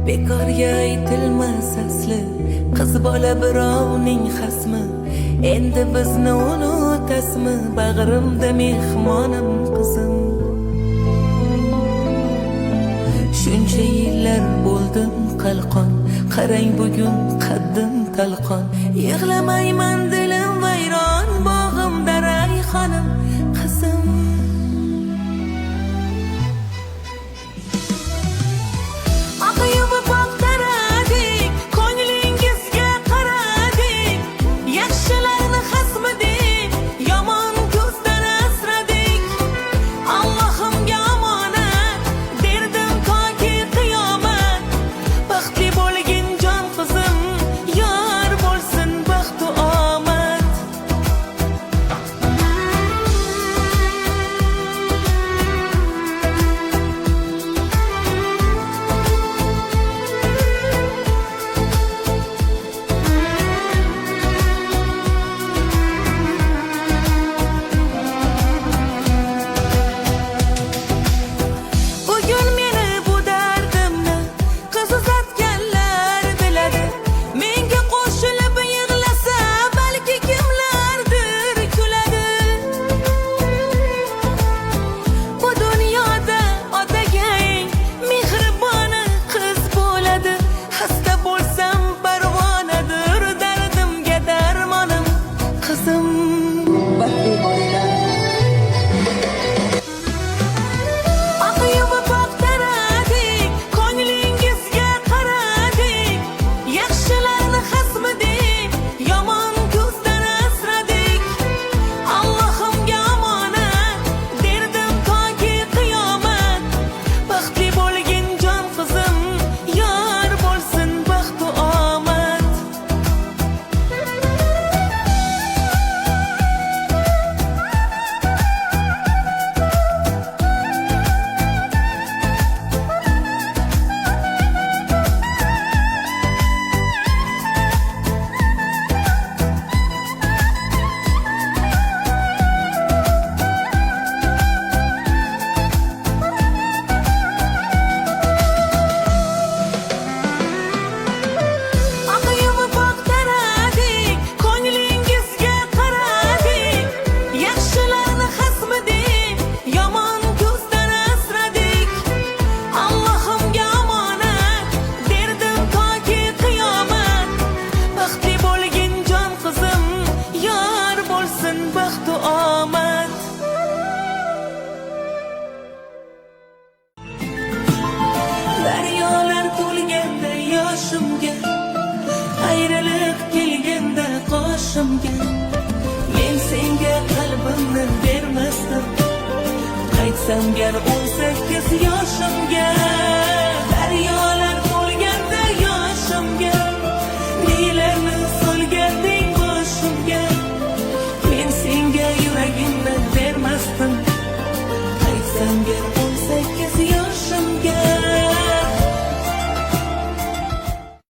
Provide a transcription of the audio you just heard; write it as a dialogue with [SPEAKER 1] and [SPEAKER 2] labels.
[SPEAKER 1] bekorga aytilmas asli, qiz bola birovning xasmi. Endi bizni unutasmi, bag'rimda mehmonim qizim. Shuncha yillar bo'ldim qalqon, qarang bugun qaddim talqon. Yig'lamayman dilim vayron, bog'imda rayhonim qizim. Ayrılık kelganda qoshimga, men senga qalbimni bermasdim. Qaytsam gar 18 yoshimga.